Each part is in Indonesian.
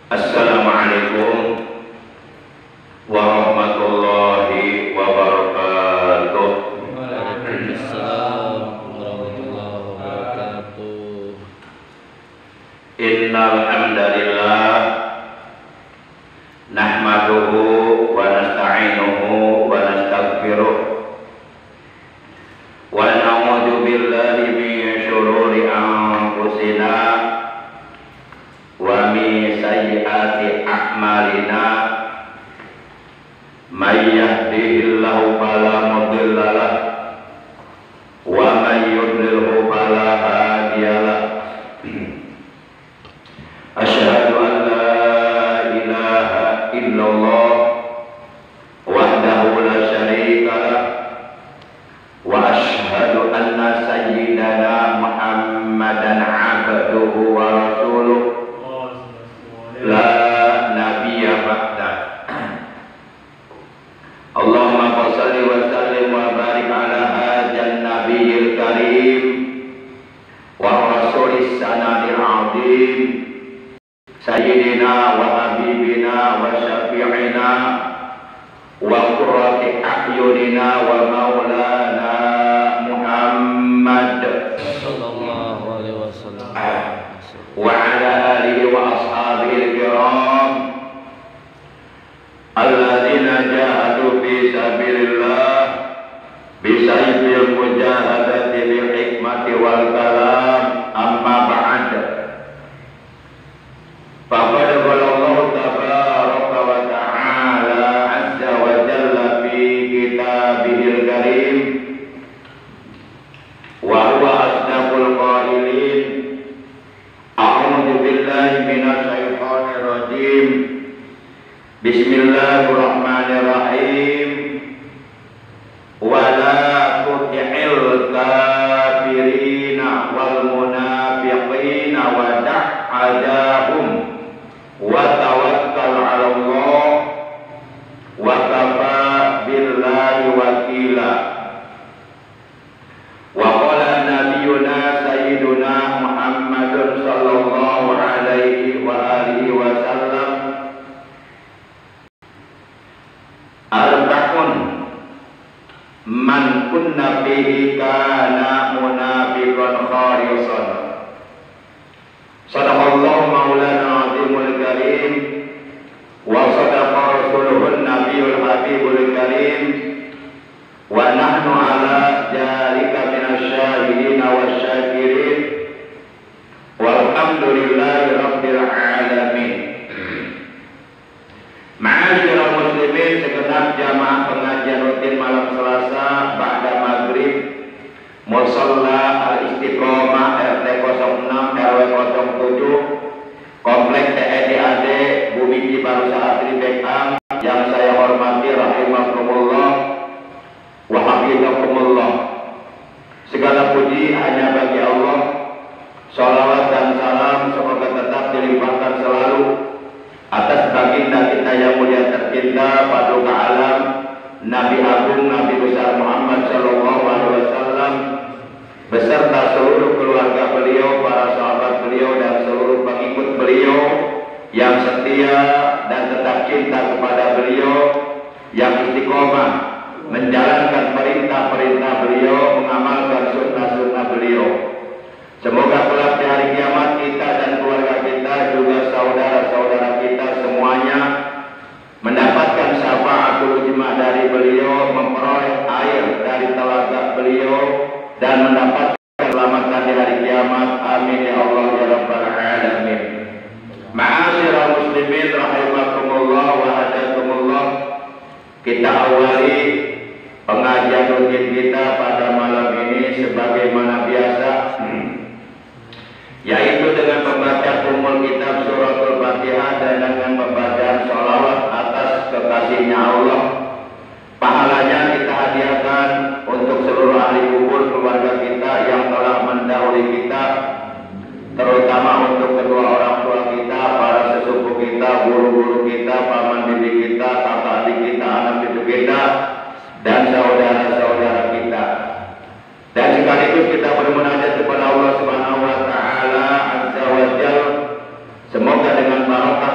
Assalamualaikum warahmatullahi wabarakatuh. Waalaikumsalam warahmatullahi wabarakatuh. Innal hamdalillah nahmaduhu wa nasta'inuhu wa nastaghfiruh wa na'udzu billahi min syururi anfusina wa min sayyiati a'malina. May yahdihillahu fala mudilla lahu wa may yudlilhu fala hadiya lahu. Asyhadu an la ilaha illallah wahdahu la syarika lahu wa asyhadu anna sayyidana Muhammadan abduhu wa rasuluh la nabiyya ba'dah. Allahumma shalli wa sallim wa barik ala hadzal nabiyil karim wa rasulis sanadil azim sayyidina wa habibina wa syafi'ina wa qurrati a'yunina wa maulana Muhammad Sallallahu alaihi wasallam. wa ala alihi wa ashabihi kiram alladzina jahadu fi sabilillah bisayfil mujahadati bil hikmati wal kalam. Amma ba'd. Faqad qala Allah tabaraka wa ta'ala azza wa jalla fi kitabihil karim wa huwa asdaqul qailin. A'udzu billahi minasy syaithanir rajim. Bismillahirrahmanirrahim. Wala tuti'il kafirina wal munafiqina wa da'adahum wa tawakkal 'ala Allah wa kafa billahi wakila. Wa qala nabiyyuna sayyiduna Muhammadun sallallahu alaihi wa alihi wa sallam arba'un man kunna fihi kana munafiqan khalisan. Sadaqallahu maulana azimul karim wa sadaqa rasuluhun nabiyul habibul karim wa nahnu ala jalika minasyahidin wasyakirin walhamdulillahi rabbil alamin. Ma'asyiral muslimin, segenap jamaah pengajian rutin malam Selasa ba'da maghrib Musalla Al-Istiqomah RT 06 RW 07 Komplek TNI-AD Bumi Cibaru Asri Bekang yang saya hormati rahimakumullah wa hafizakumullah. Segala puji hanya bagi Allah. Shalawat dan salam semoga tetap dilimpahkan selalu atas baginda kita yang mulia tercinta paduka alam Nabi Agung Nabi besar Muhammad sallallahu alaihi wasallam beserta seluruh keluarga beliau, para sahabat beliau dan seluruh pengikut beliau yang setia dan tetap cinta kepada beliau, yang istiqomah menjalankan perintah-perintah beliau, mengamalkan sunnah-sunnah beliau. Semoga kelak di hari kiamat kita dan keluarga kita juga saudara-saudara kita semuanya mendapatkan syafaatul ijma dari beliau, memperoleh air dari telaga beliau dan mendapatkan keselamatan di hari kiamat. Amin ya Allah ya rabbal alamin. Ma'asyiral muslimin rahimakumullah wa hadakumullah. Kita awali pengajian rutin kita pada malam ini sebagaimana biasa, yaitu dengan membaca umul kitab suratul Fatihah dan dengan membacaan sholawat atas kekasihnya Allah. Pahalanya kita hadiahkan untuk seluruh ahli kubur keluarga kita yang telah mendahului kita, terutama untuk kedua orang tua kita, para sesepuh kita, guru-guru kita, paman bibi kita, kakak adik kita, anak cucu kita, dan saudara-saudara kita. Dan sekaligus kita bermunajat kepada Allah Subhanahu wa taala azza wa jalla, semoga dengan barokah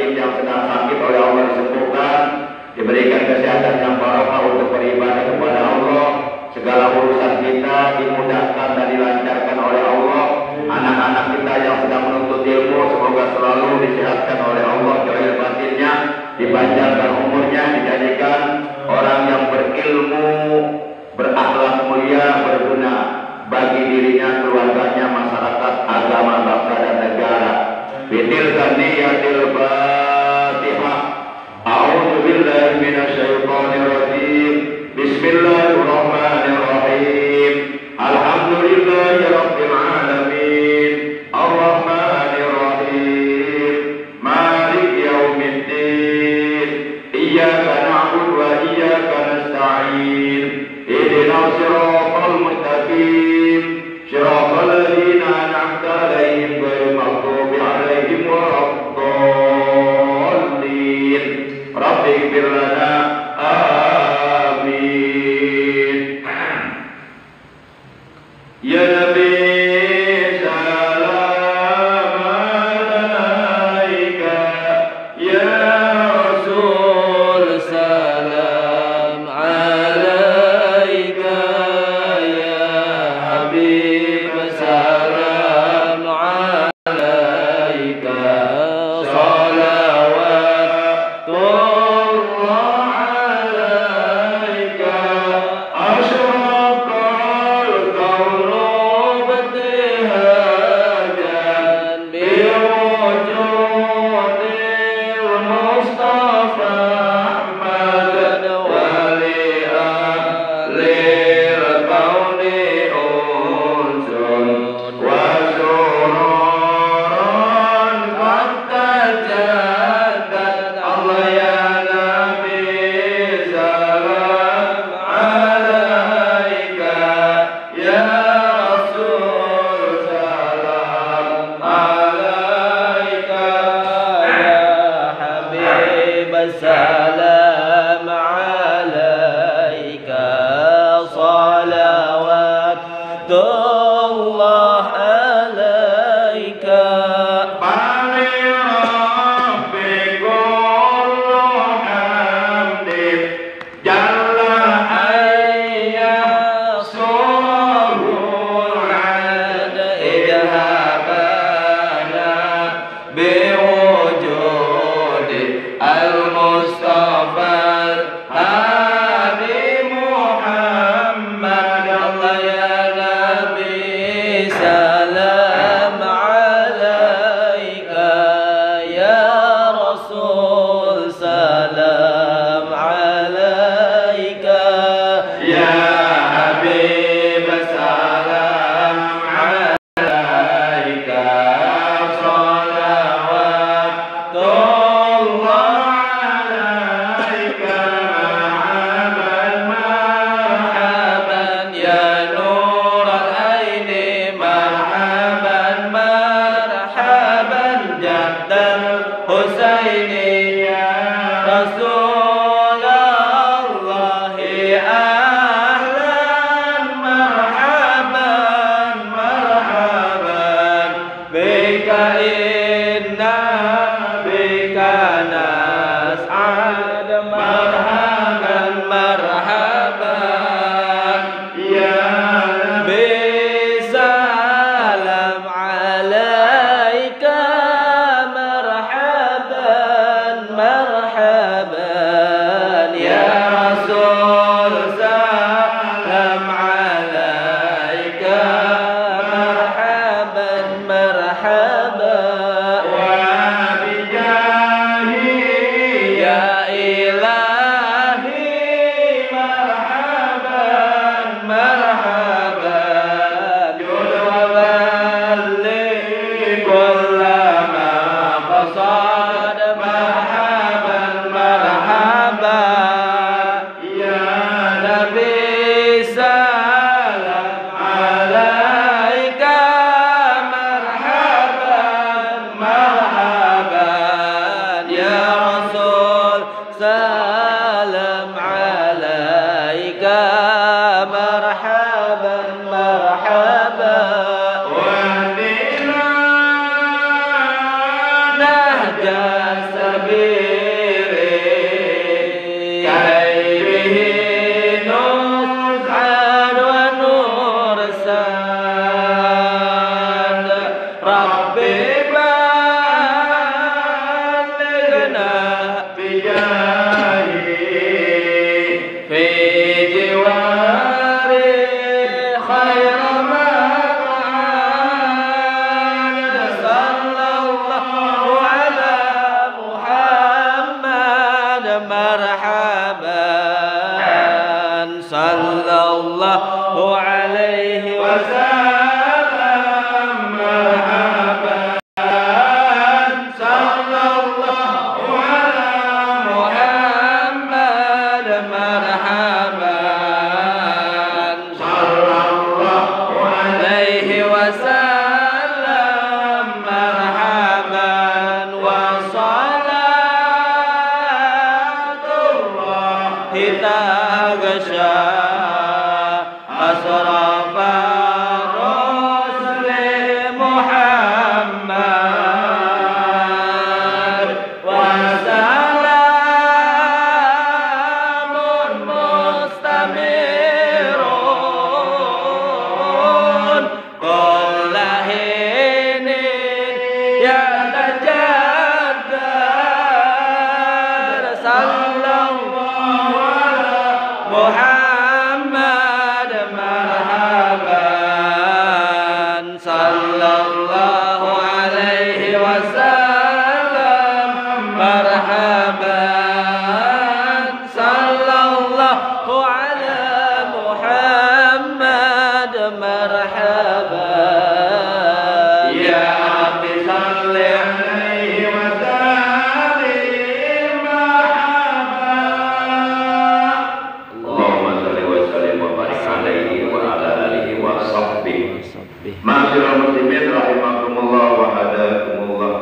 Ibrahim yang sedang sakit oleh Allah disembuhkan, diberikan kesehatan yang barokah untuk beribadah kepada Allah. Segala urusan kita dimudahkan dan dilancarkan oleh Allah. Anak-anak kita yang sedang menuntut ilmu semoga selalu disehatkan oleh Allah zahir batinnya, dipanjangkan umurnya, dijadikan orang yang berilmu, berakhlak mulia, berguna bagi dirinya, keluarganya, masyarakat, agama, bangsa dan negara. Bitil kaniyatil Fatihah. A'udzu billahi minasyaitonir rajim. Bismillahirrahmanirrahim. Alhamdulillahi rabbil alamin. Arrahmanir rahim. Maliki yaumiddin. Iyyaka na'budu wa iyyaka nasta'in. Ihdinas siratal mustaqim. Siratal ladzina an'amta 'alaihim ghairil maghdubi 'alaihim waladdallin. Rabbi ighfir lana. Amin. Ya Nabi salam alaika, ya Rasul salam alaika, ya Habib salam alaika, salawatullah alaika, asyraqal kaunu btihajan biwujudil Mustafa Ahmad wali ahlil kauni unsun wa sururan qad tajaddad. Allah ya Nabi salam alaika, ya Rasul salam alaika, ya Habib salam alaika, salawatullah alaika. Bani Rabbi kullu hamdin jalla ayyasuhul ad idhabana biwujudi al-Mustafa Hadi Muhammad. Allah ya Nabi salam alaika, ya Rasul salam alaika, ya Habib salam alaika, salawatullah alaika, marhaban marhaban ya nur al-aini, marhaban marhaban jaddal Husaini, ya Rasulullah ahlan marhaban marhaban bika inna bika nas'ad, marhaban marhaban ya Nabi salam alaika, marhaban marhaban ya Rasul salam alaika, marhaban marhaban wa bijahi ya ilahi, marhaban marhaban judwalli kullama qasad, marhaban marhaban ya Nabi salam alaika, marhaban marhaban ya Rasul salam alaika, marhaban marhaban wa nahja وأكرمنا بجاهه في جواره خير ما قال صلى الله على محمد مرحبا صلى الله عليه وسلم مرحبا صلى الله على محمد مرحبا صلى الله عليه وسلم مرحبا وصلاة الله تغشى أسرف الرسل محمد وسلام مستمر كل حين يتجدد صلى الله على محمد مرحبا صلى الله عليه وسلم مرحبا صلى الله على محمد مرحبا يا رب صل عليه وسلم مرحبا اللهم صل وسلم وبارك عليه وعلى آله وصحبه Ma'asyiral muslimin rahimakumullah wa hadakumullah.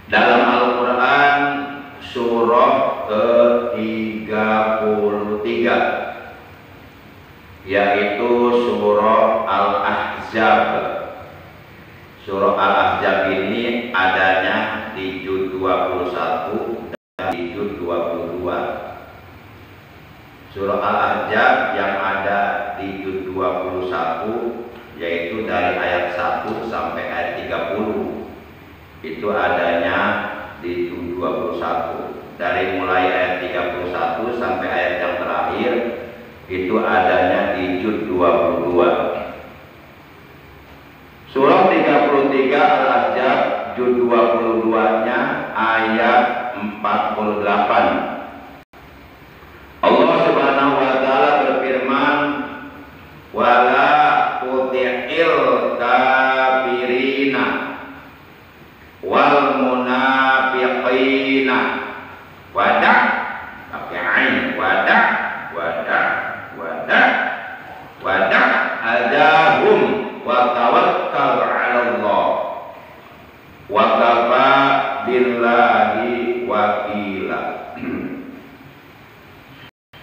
Dalam Al-Qur'an surah ke-33 yaitu surah Al-Ahzab. Surah Al-Ahzab ini adanya di juz 21 dan di juz 22. Surah Al-Ahzab yang ada di juz 21 yaitu dari ayat 1 sampai ayat 30 itu adanya di juz 21. Dari mulai ayat 31 sampai ayat yang terakhir itu adanya di juz 22. Surah 33 Al-Ahzab juz 22-nya ayat 48. Allah Subhanahu wa taala berfirman, wala tuti'il kafirina wal munafiqina wada pakai ain wada adahum wa tawakkal 'ala Allah wa kafa billahi wakila.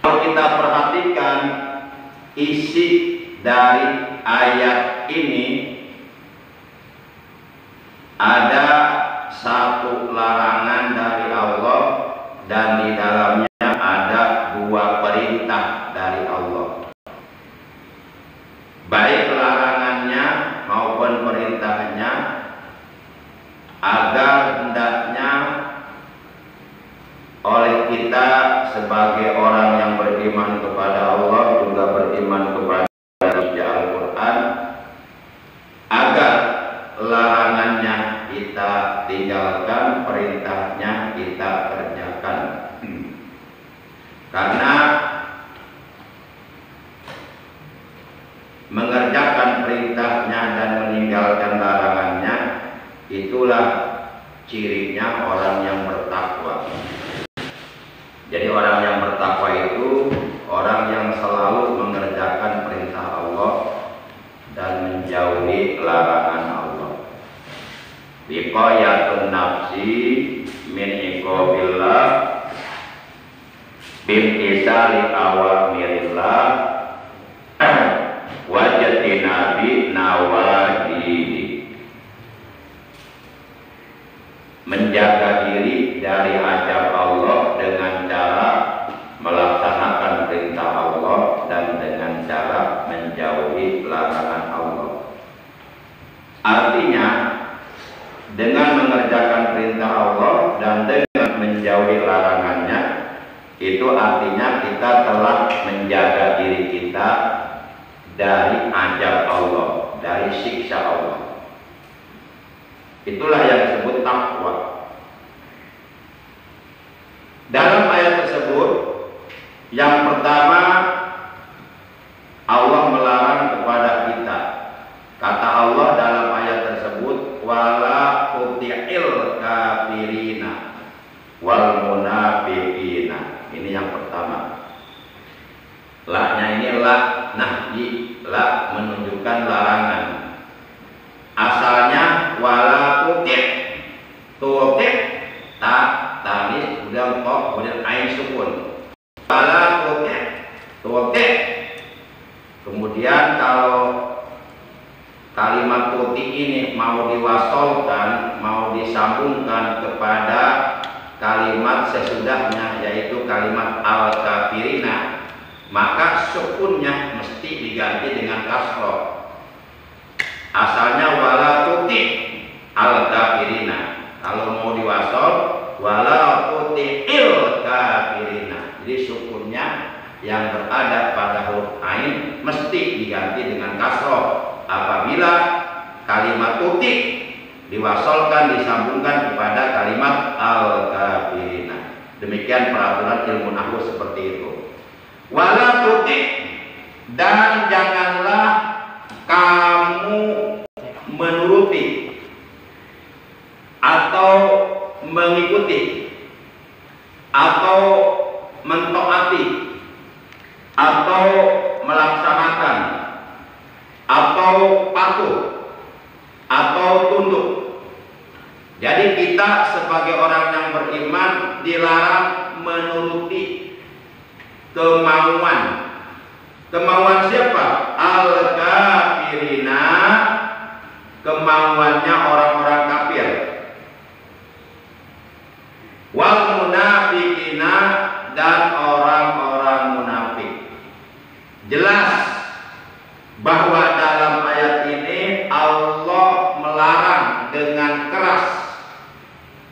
Kalau kita perhatikan isi dari ayat ini, ada satu larangan dari Allah dan di dalamnya ada dua perintah dari Allah. Baik larangannya maupun perintahnya agar hendaknya oleh kita sebagai orang yang beriman kepada Allah juga beriman kepada Al-Quran, agar larangannya kita tinggalkan, perintahnya kita kerjakan. Karena mengerjakan perintahnya dan meninggalkan larangannya itulah cirinya orang yang bertakwa. Jadi orang yang bertakwa itu orang yang selalu mengerjakan perintah Allah dan menjauhi larangan Allah. Wiqayatun nafsi min iqabillah bimtisali awamirillah wajatinabi nawahihi. Menjaga diri dari azab Allah dengan cara melaksanakan perintah Allah dan dengan cara menjauhi larangan Allah. Artinya dengan dengan mengerjakan perintah Allah dan dengan menjauhi larangannya, itu artinya kita telah menjaga diri kita dari azab Allah, dari siksa Allah. Itulah yang disebut takwa. Dalam ayat tersebut, yang pertama, Allah melarang kepada kita. Kata Allah dalam ayat tersebut, wala tuti'il kafirina wal munafiqina. Ini yang pertama. La-nya ini la nahyi, la menunjukkan larangan. Asalnya wala tuti'. Tuti' ta tanis kemudian to kemudian ain sukun. Wala tuti'. Kemudian kalau kalimat tuti ini mau diwasolkan, mau disambungkan kepada kalimat sesudahnya, yaitu kalimat al-kafirina, maka sukunnya mesti diganti dengan kasroh. Asalnya wala tuti al-kafirina, kalau mau diwasol wala tuti il kafirina. Jadi sukunnya yang berada pada huruf ain mesti diganti dengan kasroh apabila kalimat tuti diwasolkan, disambungkan kepada kalimat al-kafirina. Demikian peraturan ilmu nahwu seperti itu. Wala tuti, dan janganlah kamu menuruti atau mengikuti atau mentaati atau melaksanakan atau patuh atau tunduk. Jadi kita sebagai orang yang beriman dilarang menuruti kemauan. Kemauan siapa? Al-kafirina, kemauannya orang-orang kafir. Wal munafiqina, dan orang-orang munafik. Jelas bahwa dalam ayat ini Allah melarang dengan keras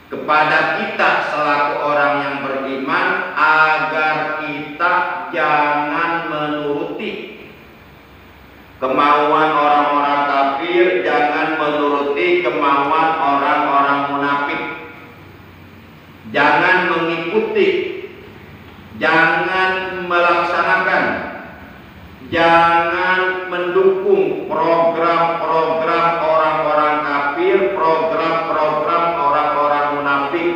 kepada kita selaku orang yang beriman agar kita jangan menuruti kemauan orang-orang kafir, jangan menuruti kemauan orang-orang munafik, jangan mengikuti, jangan melaksanakan, jangan mendukung program-program orang-orang kafir, program-program orang-orang munafik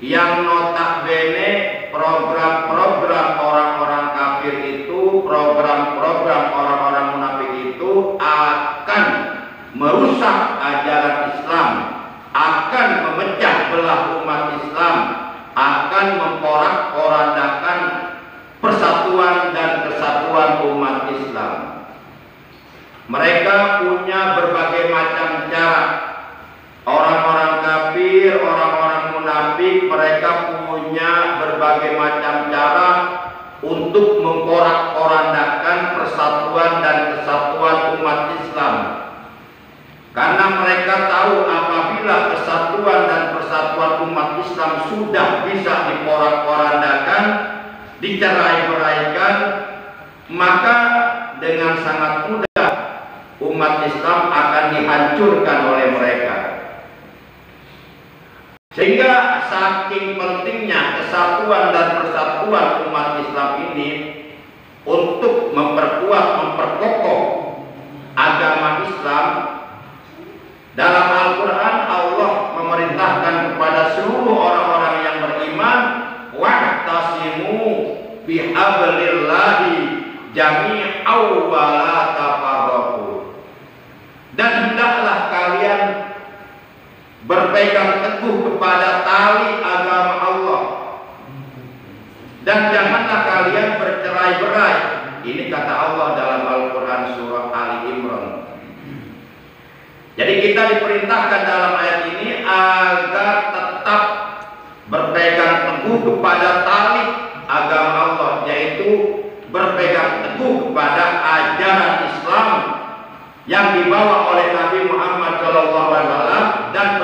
yang notabene program-program orang-orang kafir itu, program-program orang-orang munafik itu akan merusak ajaran Islam, akan memecah belah umat Islam, akan memporak-porandakan persatuan dan kesatuan umat Islam. Mereka punya berbagai macam cara. Orang-orang kafir, orang-orang munafik, mereka punya berbagai macam cara untuk memporak-porandakan persatuan dan kesatuan umat Islam. Karena mereka tahu apabila kesatuan dan persatuan umat Islam sudah bisa diporak-porandakan, dicerai-beraikan, maka dengan sangat mudah umat Islam akan dihancurkan oleh mereka. Sehingga saking pentingnya kesatuan dan persatuan umat Islam ini untuk memperkuat, memperkokoh agama Islam, dalam Al-Quran Allah memerintahkan kepada seluruh orang-orang yang beriman, wa'tasimu bihablillahi jami'aw wa la tafarraqu, dan hendaklah kalian berpegang teguh kepada tali agama Allah, dan janganlah kalian bercerai-berai. Ini kata Allah dalam Al-Quran surah Ali Imran. Jadi kita diperintahkan dalam ayat ini agar tetap berpegang teguh kepada tali agama Allah, yaitu berpegang teguh kepada ajaran Islam yang dibawa oleh Nabi Muhammad SAW dan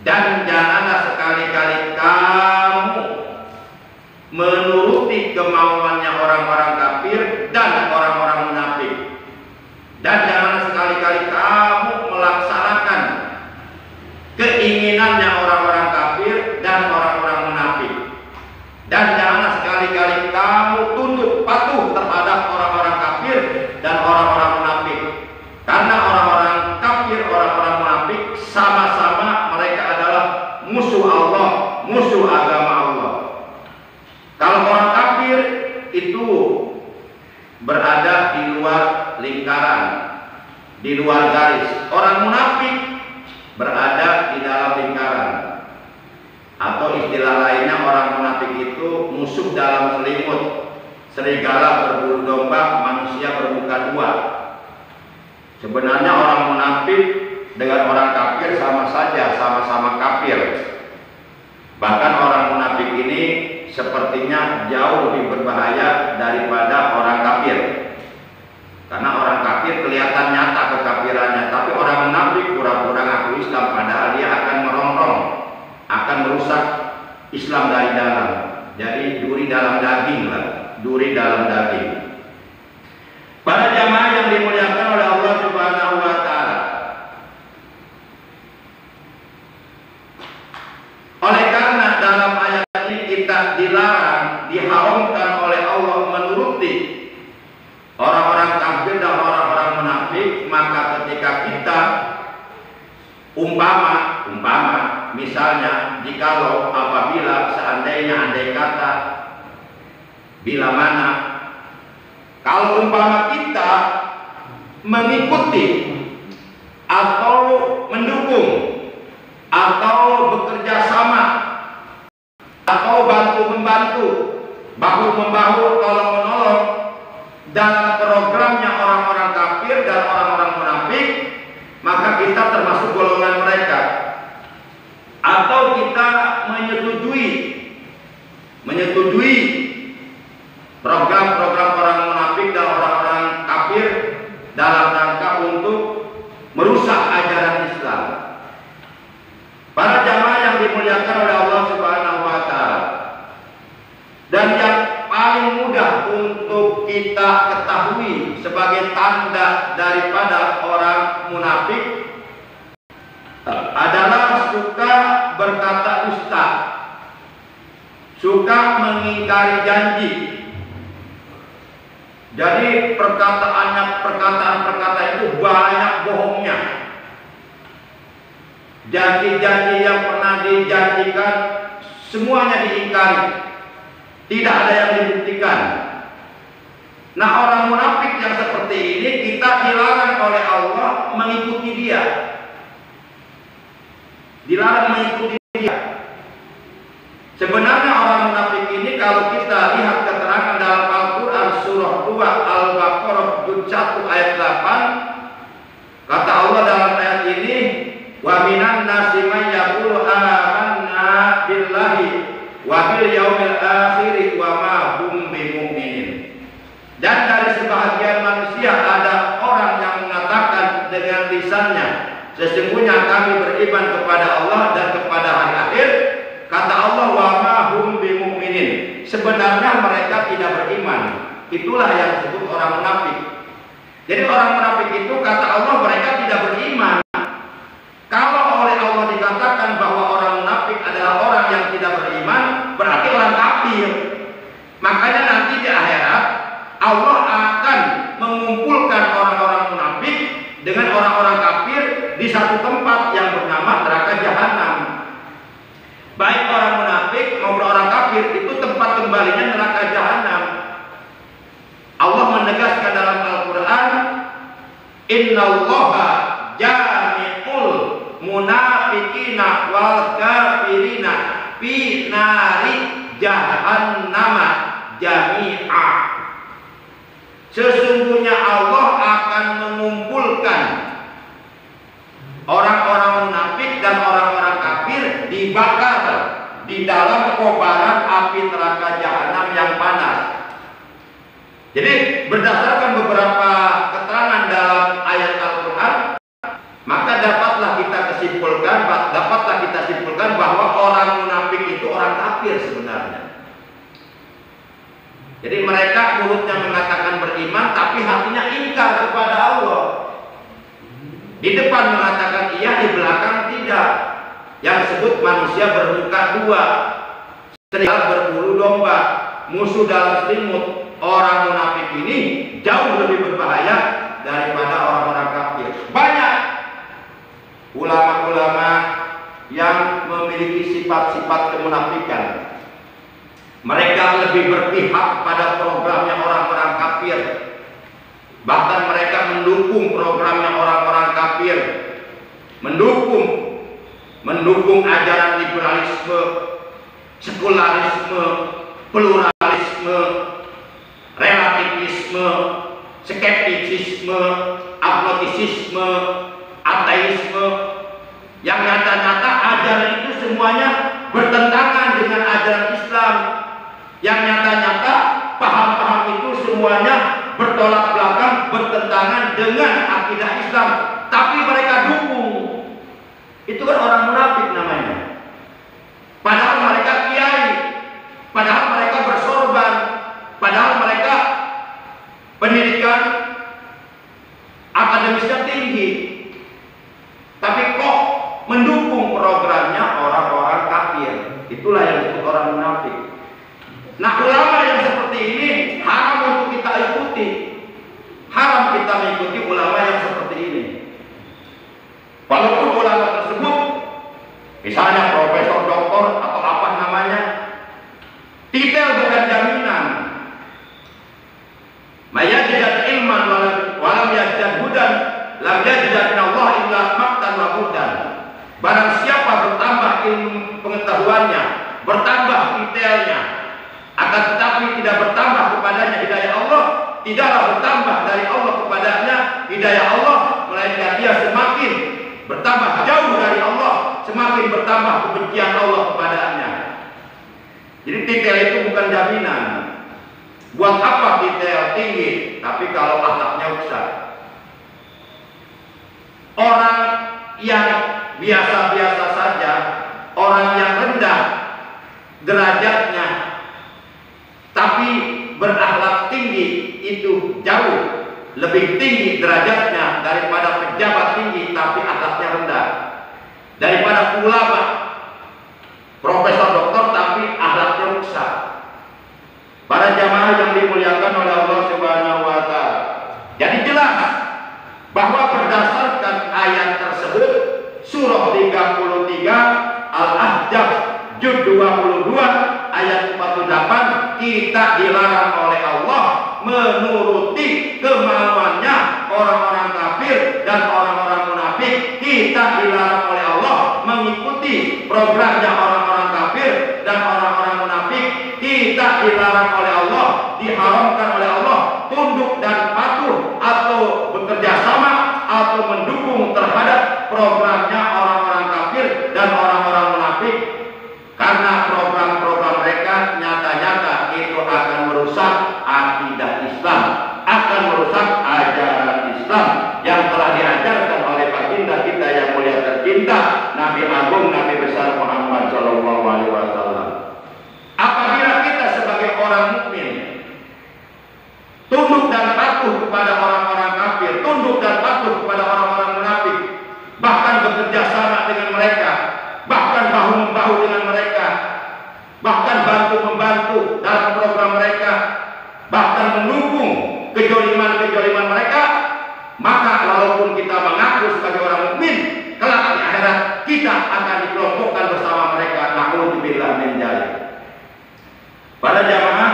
Dan janganlah sekali-kali kamu menuruti kemauannya orang-orang kafir dan orang-orang munafik. Dan janganlah sekali-kali kamu melaksanakan keinginannya orang-orang kafir dan orang-orang munafik. Dan janganlah sekali-kali kamu tunduk patuh terhadap orang-orang kafir dan orang-orang munafik. Karena orang-orang kafir, orang-orang munafik sama-sama mereka adalah musuh Allah, musuh agama Allah. Kalau orang kafir itu berada di luar lingkaran, di luar garis. Orang munafik berada di dalam lingkaran. Atau istilah lainnya, orang munafik itu musuh dalam selimut. Serigala berbulu domba, manusia bermuka dua. Sebenarnya orang munafik dengan orang kafir sama saja, sama-sama kafir. Bahkan orang munafik ini sepertinya jauh lebih berbahaya daripada orang kafir. Karena orang kafir kelihatan nyata kekafirannya, tapi orang munafik pura-pura ngaku Islam padahal dia akan merongrong, akan merusak Islam dari dalam. Jadi duri dalam daging lah, duri dalam daging. Para jamaah yang dimuliakan oleh Allah Subhanahu wa taala. Oleh karena dalam ayat ini kita dilarang, diharamkan oleh Allah menuruti orang-orang kafir dan orang-orang munafik, maka ketika kita umpama misalnya jikalau apabila seandainya andai kata bila mana kalau umpama kita mengikuti atau mendukung atau bekerja sama atau bantu-membantu, bahu-membahu, tolong-menolong dalam programnya orang-orang kafir dan orang-orang munafik, maka kita termasuk golongan mereka. Atau kita menyetujui program-program orang munafik dan orang-orang kafir dalam rangka untuk merusak ajaran Islam. Para jamaah yang dimuliakan oleh Allah Subhanahu wa taala. Dan yang paling mudah untuk kita ketahui sebagai tanda daripada orang munafik adalah suka berkata dusta, suka mengingkari janji. Jadi perkataan itu banyak bohongnya. Janji-janji yang pernah dijanjikan semuanya diingkari. Tidak ada yang dibuktikan. Nah, orang munafik yang seperti ini kita dilarang oleh Allah mengikuti dia. Dilarang mengikuti dia. Sebenarnya orang munafik ini kalau kita lihat keterangan dalam Al-Quran surah 2 Al-Baqarah juz 1 ayat 8, kata Allah dalam ayat ini, wa minan nasi may yaqulu amanna billahi wa bil yaumil akhir wa ma hum bimumin. Dan dari sebahagian manusia ada orang yang mengatakan dengan lisannya, sesungguhnya kami beriman kepada Allah dan kepada hari akhir. Kata Allah, wa ma hum bimumin. Sebenarnya mereka tidak beriman. Itulah yang disebut orang munafik. Jadi orang munafik itu kata Allah mereka tidak beriman. Kalau oleh Allah dikatakan bahwa orang munafik adalah orang yang tidak beriman, berarti orang kafir. Makanya nanti di akhirat Allah akan mengumpulkan orang-orang munafik dengan orang-orang kafir di satu tempat yang bernama neraka jahanam. Baik orang munafik maupun orang kafir itu tempat kembalinya neraka jahanam. Allah menegaskan dalam Al-Quran, Innallaha jami'ul munafikina wal kafirina fi nari jahannama jami'a. Sesungguhnya Allah akan mengumpulkan orang-orang munafik dan orang-orang kafir dibakar di dalam kobaran api neraka jahanam yang panas. Jadi berdasarkan beberapa keterangan dalam ayat Al-Quran, maka dapatlah kita simpulkan Jadi mereka mulutnya mengatakan beriman, tapi hatinya ingkar kepada Allah. Di depan mengatakan iya, di belakang tidak. Yang disebut manusia bermuka dua, serigala berbulu domba, musuh dalam selimut. Orang munafik ini jauh lebih berbahaya daripada orang-orang kafir. Banyak ulama-ulama yang memiliki sifat-sifat kemunafikan. Mereka lebih berpihak pada programnya orang-orang kafir. Bahkan mereka mendukung programnya orang-orang kafir. Mendukung ajaran liberalisme, sekularisme, pluralisme, relativisme, skeptisisme, agnostisisme, ateisme, yang nyata-nyata ajaran itu semuanya bertentangan dengan ajaran Islam. Yang nyata-nyata paham-paham itu semuanya bertolak belakang, bertentangan dengan akidah Islam, tapi mereka dukung. Itu kan orang munafik namanya. Padahal mereka kiai, padahal mereka bersorban, padahal mereka pendidikan akademisnya tinggi, tapi kok mendukung programnya orang-orang kafir. Itulah yang disebut orang munafik. Nah, ulama yang seperti ini haram untuk kita ikuti. Haram kita mengikuti ulama yang seperti ini. Walaupun ulama tersebut misalnya profesor, doktor, atau apa namanya, titel bukan jaminan. Mayajidad ilman walam yajidad hudan, lam yajidad minallah illa maktan wa hudan. Barang siapa bertambah ilmu pengetahuannya, bertambah titelnya, akan tetapi tidak bertambah kepadanya hidayah Allah, tidaklah bertambah dari Allah kepadanya hidayah Allah, melainkan dia semakin bertambah jauh dari Allah, semakin bertambah kebencian Allah kepadanya. Jadi titel itu bukan jaminan. Buat apa titel tinggi, tapi kalau akhlaknya rusak? Orang yang biasa-biasa saja, orang yang rendah derajatnya, tapi berakhlak tinggi, itu jauh lebih tinggi derajatnya daripada pejabat tinggi tapi akhlaknya rendah, daripada ulama profesor doktor tapi akhlaknya rusak. Para jamaah yang dimuliakan oleh Allah Subhanahu wa Ta'ala, jadi jelas bahwa berdasarkan ayat tersebut, surah 33 Al-Ahzab juz 22 ayat 48, kita dilarang oleh Allah menuruti kemauannya orang-orang kafir dan orang-orang munafik. Kita dilarang oleh Allah mengikuti programnya orang-orang kafir dan orang-orang munafik. Kita dilarang oleh Allah, diharamkan oleh Allah tunduk dan patuh atau bekerja sama atau mendukung terhadap programnya orang-orang kafir dan orang-orang munafik, karena program-program mereka nyata-nyata itu akan merusak akidah Islam, akan merusak ajaran Islam yang telah diajarkan oleh baginda kita yang mulia tercinta, Nabi Agung, Nabi besar Muhammad Shallallahu Alaihi Wasallam. Apabila kita sebagai orang mukmin tunduk dan patuh kepada orang-orang kafir, tunduk dan patuh kepada orang-orang munafik, bahkan bekerja sama dengan mereka, bahkan bahu-membahu dengan mereka, bahkan bantu-membantu dalam program mereka, bahkan mendukung kejoliman-kejoliman mereka, maka walaupun kita mengaku sebagai orang mukmin, kelak di akhirat kita akan dikelompokkan bersama mereka. Na'udzubillah min dzalik. Para jamaah,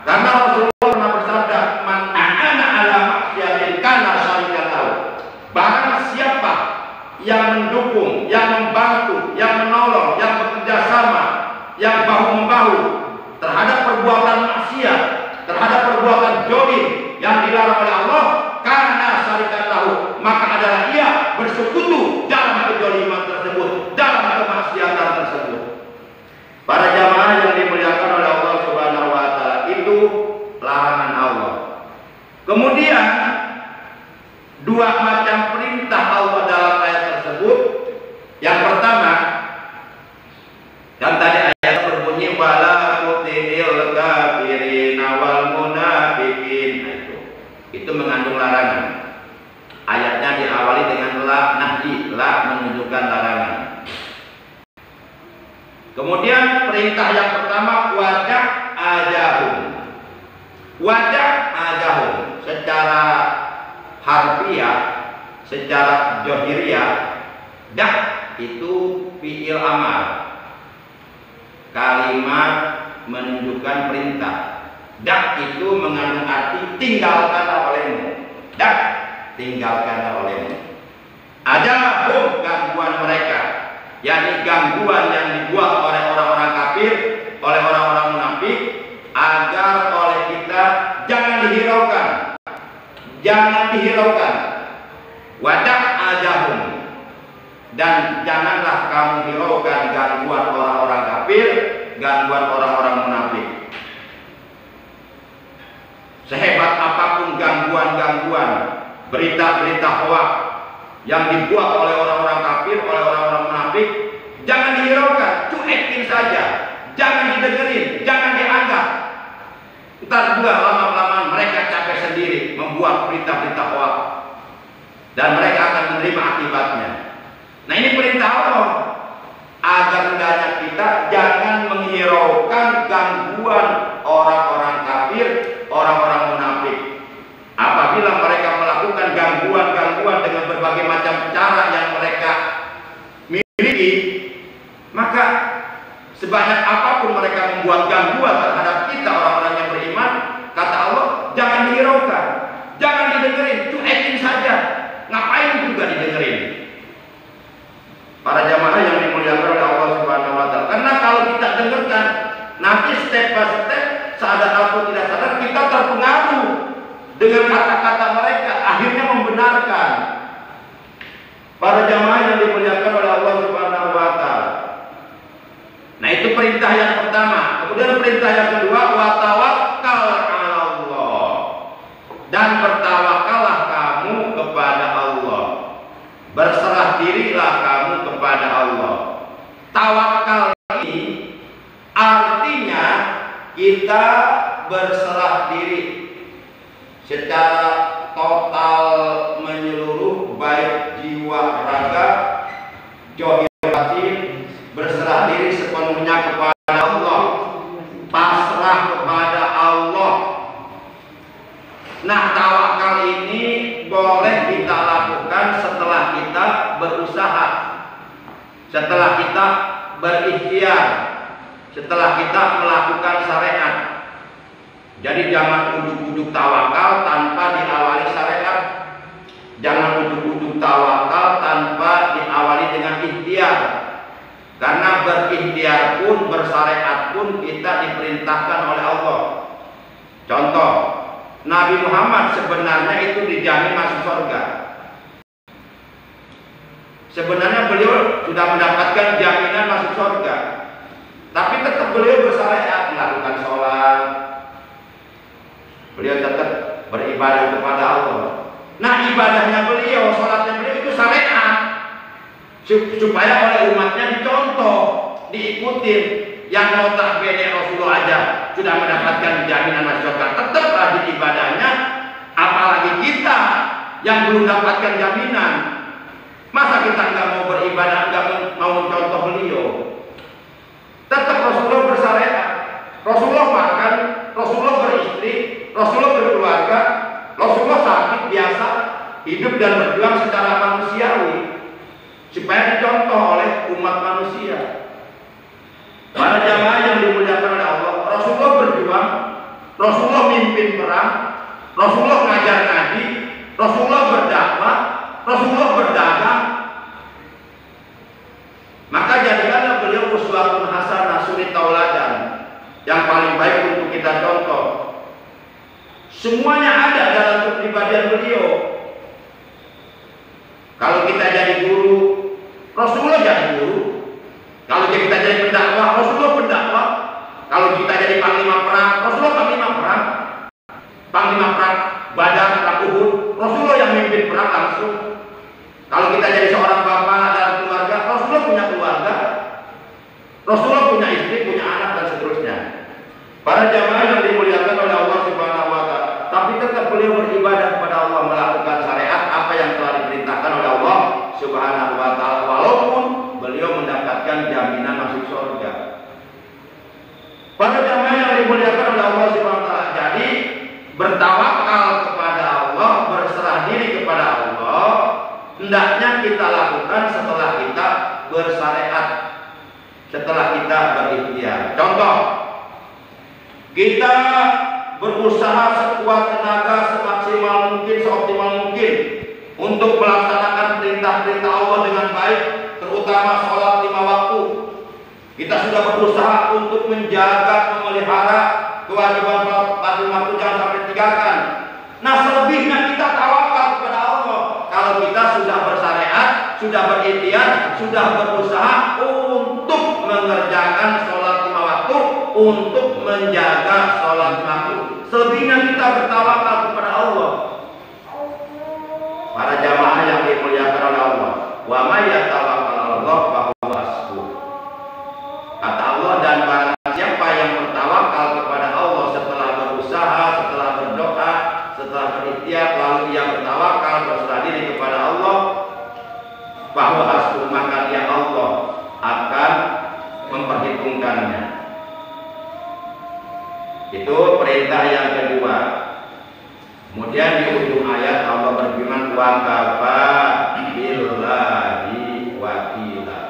karena Rasulullah pernah bersabda, man a'ana ala maksiatin kana syarikan lahu. Barang siapa yang mendukung, yang membantu, yang menolong, yang bekerja sama, yang bahu-membahu terhadap perbuatan maksiat, terhadap perbuatan jolim yang dilarang oleh Allah, karena syarikan lahu, maka adalah ia bersekutu dalam kejoliman tersebut, dalam kemaksiatan tersebut. Para jamaah yang dimuliakan oleh Allah Subhanahu wa Ta'ala, itu larangan Allah. Kemudian dua macam perintah Allah dalam ayat tersebut. Yang pertama, yang tadi ayat berbunyi wala tuti'il kafirina wal Kemudian perintah yang pertama wadah ajahum. Wadah ajahum secara harfiah, secara johiriyah, dah itu fi'il amar. Kalimat menunjukkan perintah. Dah itu mengandung arti tinggalkanlah olehmu. Dah tinggalkanlah olehmu. Ajahum gangguan mereka, yakni gangguan yang dibuat oleh orang-orang kafir, oleh orang-orang munafik, agar oleh kita jangan dihiraukan, jangan dihiraukan. Wadah ajahum, dan janganlah kamu hiraukan gangguan orang-orang kafir, gangguan orang-orang munafik. Sehebat apapun gangguan-gangguan, berita-berita hoak yang dibuat oleh orang-orang kafir, oleh orang-orang munafik, jangan dihiraukan, cuekin saja, jangan didengerin, jangan dianggap. Ntar juga lama-lama mereka capek sendiri membuat berita-berita hoak, dan mereka akan menerima akibatnya. Nah, ini perintah Allah agar hendaknya kita jangan menghiraukan gangguan orang-orang kafir, orang-orang munafik. Apabila mereka melakukan gangguan-gangguan dengan berbagai macam cara yang mereka miliki, maka sebanyak apapun mereka membuat gangguan terhadap kita orang-orang yang beriman, kata Allah, jangan dihiraukan, jangan didengerin, cuekin saja. Ngapain juga didengerin? Para jamaah yang dimuliakan oleh Allah Subhanahu wa taala. Karena kalau kita dengarkan, nanti step by step, sadar atau tidak sadar, kita terpengaruh dengan kata-kata mereka, akhirnya membenarkan. Para jamaah yang dimuliakan oleh Allah Subhanahu wa taala. Nah, itu perintah yang pertama. Kemudian perintah yang kedua, wa tawakkal 'ala Allah. Dan bertawakallah kamu kepada Allah. Berserah dirilah kamu kepada Allah. Tawakal ini artinya kita berserah diri secara total menyeluruh, baik jiwa, raga, zahir batin, berserah diri sepenuhnya kepada Allah, pasrah kepada Allah. Nah, tawakal ini boleh kita lakukan setelah kita berusaha, setelah kita berikhtiar, setelah kita melakukan syariat. Jadi jangan ujuk-ujuk tawakal tanpa diawali syariat. Jangan ujuk-ujuk tawakal tanpa diawali dengan ikhtiar. Karena berikhtiar pun, bersyariat pun kita diperintahkan oleh Allah. Contoh, Nabi Muhammad sebenarnya itu dijamin masuk surga. Sebenarnya beliau sudah mendapatkan jaminan masuk surga, tapi tetap beliau bersyariat, melakukan sholat, beliau tetap beribadah kepada Allah. Nah, ibadahnya beliau, sholatnya beliau itu syariat, supaya oleh umatnya dicontoh, diikutin. Yang notabene Rasulullah aja sudah mendapatkan jaminan masuk surga, tetap rajin ibadahnya, apalagi kita yang belum dapatkan jaminan. Masa kita nggak mau beribadah, nggak mau mencontoh beliau? Tetap Rasulullah bersyariat, Rasulullah makan, Rasulullah beristri, Rasulullah berkeluarga, Rasulullah sakit biasa, hidup dan berjuang secara manusiawi, supaya dicontoh oleh umat manusia. Para jamaah yang dimuliakan oleh Allah, Rasulullah berjuang, Rasulullah mimpin perang, Rasulullah ngajar ngaji, Rasulullah berdakwah, Rasulullah berdagang. Maka jadikanlah beliau uswatun hasanah, suri tauladan, yang paling baik untuk kita contoh. Semuanya ada dalam kepribadian beliau. Kalau kita jadi guru, Rasulullah jadi guru. Kalau kita jadi pendakwah, Rasulullah pendakwah. Kalau kita jadi panglima perang, Rasulullah panglima perang. Panglima perang Badar, perang Uhud, Rasulullah yang memimpin perang langsung. Kalau kita jadi seorang bapak dalam keluarga, Rasulullah punya keluarga, Rasulullah punya istri, punya anak, dan seterusnya. Para jamaah yang dimuliakan oleh Allah Subhanahu wa taala, tapi tetap beliau beribadah kepada Allah, melakukan syariat apa yang telah diperintahkan oleh Allah Subhanahu wa taala, walaupun beliau mendapatkan memberikan jaminan masuk surga. Para jamaah yang dimuliakan oleh Allah Subhanahu wa taala. Jadi bertawakal kepada Allah, berserah diri kepada Allah, hendaknya kita lakukan setelah kita bersyariat, setelah kita berikhtiar. Contoh, kita berusaha sekuat tenaga, semaksimal mungkin, seoptimal mungkin untuk melaksanakan perintah-perintah Allah dengan baik, terutama sholat 5 waktu. Kita sudah berusaha untuk menjaga, memelihara kewajiban sholat 5 waktu, jangan sampai tinggalkan. Nah, selebihnya kita tawakal kepada Allah. Kalau kita sudah bersyariat, sudah berikhtiar, sudah berusaha untuk mengerjakan sholat 5 waktu, untuk menjaga sholat 5 waktu, selebihnya kita bertawakal kepada Allah. Para jamaah yang dimuliakan oleh Allah, wa may yatawakkal 'ala Allah fa huwa hasbuh. Kata Allah, dan barang siapa yang bertawakal kepada Allah setelah berusaha, setelah berdoa, setelah berikhtiar, lalu ia bertawakal, berserah diri kepada Allah, fa huwa hasbuh, maka dia Allah akan memperhitungkannya. Itu perintah yang kedua. Kemudian di ujung ayat Allah berfirman, wa kafa billahi wakila,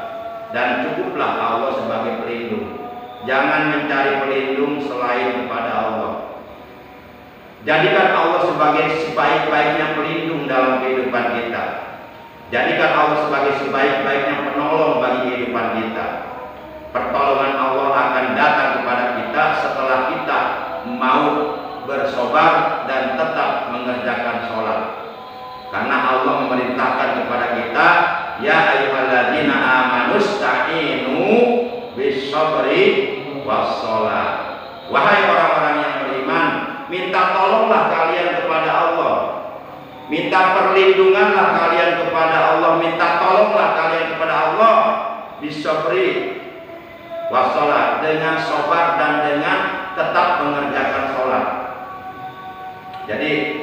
dan cukuplah Allah sebagai pelindung. Jangan mencari pelindung selain kepada Allah. Jadikan Allah sebagai sebaik-baiknya pelindung dalam kehidupan kita. Jadikan Allah sebagai sebaik-baiknya penolong bagi kehidupan kita. Pertolongan Allah akan datang kepada kita setelah kita mau bersobar dan tetap mengerjakan sholat. Karena Allah memerintahkan kepada kita, ya ayyuhalladzina amanu sta'inu bis-sabri was-shalah. Wahai orang-orang yang beriman, minta tolonglah kalian kepada Allah. Minta perlindunganlah kalian kepada Allah, minta tolonglah kalian kepada Allah bis-sabri was-shalah, dengan sabar dan dengan tetap mengerjakan sholat. Jadi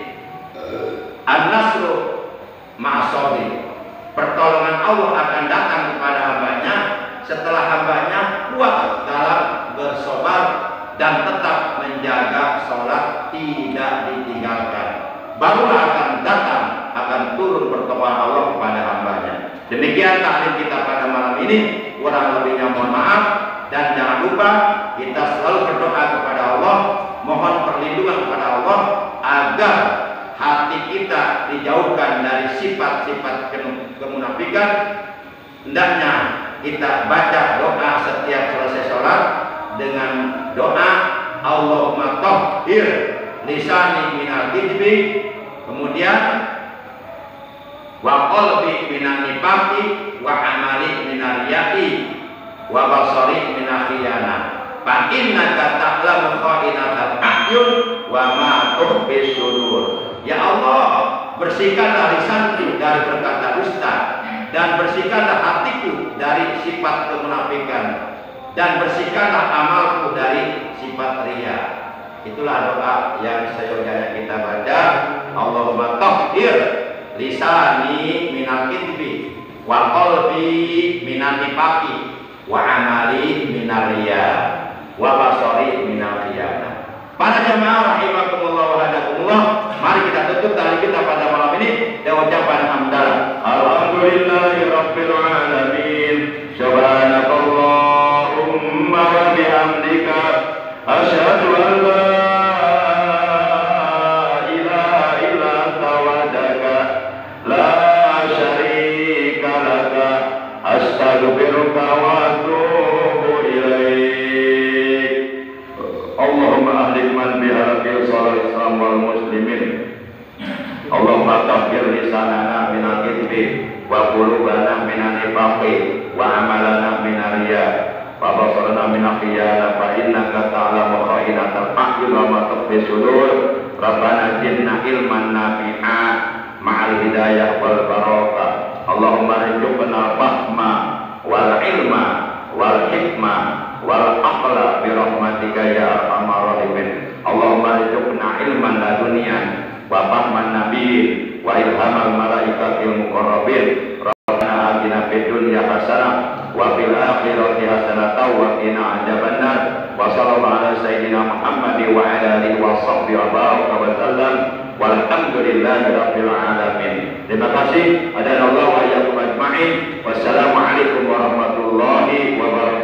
an-nasru ma'as-sabri, pertolongan Allah akan datang kepada hambanya setelah hambanya kuat dalam bersabar dan tetap menjaga sholat tidak ditinggalkan. Barulah akan datang, akan turun pertolongan Allah kepada hambanya. Demikian taklim kita pada malam ini. Kurang lebihnya mohon maaf, dan jangan lupa kita selalu berdoa kepada Allah, mohon perlindungan kepada Allah agar hati kita dijauhkan dari sifat-sifat kemunafikan. Hendaknya kita baca doa setiap selesai sholat dengan doa Allahumma tahhir lisani minal kidbi, kemudian wa qalbi minan nifaqi, wa amali minar riya'i, wa basari minal khiyana. Fa innaka ta'lamu kha'inatal a'yun wa ma tukhfis sudur. Ya Allah, bersihkanlah lisanku dari berkata dusta, dan bersihkanlah hatiku dari sifat kemunafikan, dan bersihkanlah amalku dari sifat riya. Itulah doa yang seyogyanya kita baca. Allahumma tahhir lisani minal kidbi, wa qalbi minan nifaqi, wa amali minar riya, wa basari minal khiyana. Para jamaah rahimakumullah wa hadakumullah, mari kita tutup tali kita pada malam ini dengan ucapan hamdalah. Alhamdulillahi rabbil alamin. Subhanakallahumma wa bihamdika asyhadu an la ilaha illa anta wahdaka la syarika laka astaghfiruka wa atubu ilaik. Allahumma ahlik man bihalakil salat islam wal muslimin. Allahumma tahhir lisanana minal kidbi, wa qulubana minan nifaqi, wa amalana minar riya, wa basarana minal khiyana. Fa innaka ta'lamu kha'inatal a'yun wa ma tukhfis sudur. Rabbana zidna ilman nafi'a ma'al hidayah wal barakah. Allahumma rizqna fahma wal ilma wal hikmah wal aqla bi rahmatika ya arhamar rahimin. Allahumma rizqna ilman laduniyan wa fahman nabiyyin wa ilhamal malaikatil muqarrabin. Rabbana atina fid dunya hasanah wa fil akhirati hasanatan wa qina adzabannar. Wa sallallahu ala sayyidina Muhammad wa ala alihi wa sahbihi wa baraka wa sallam. Walhamdulillahi rabbil alamin. Terima kasih. Adana Allah wa iyyakum ajma'in. Wassalamualaikum warahmatullahi wabarakatuh.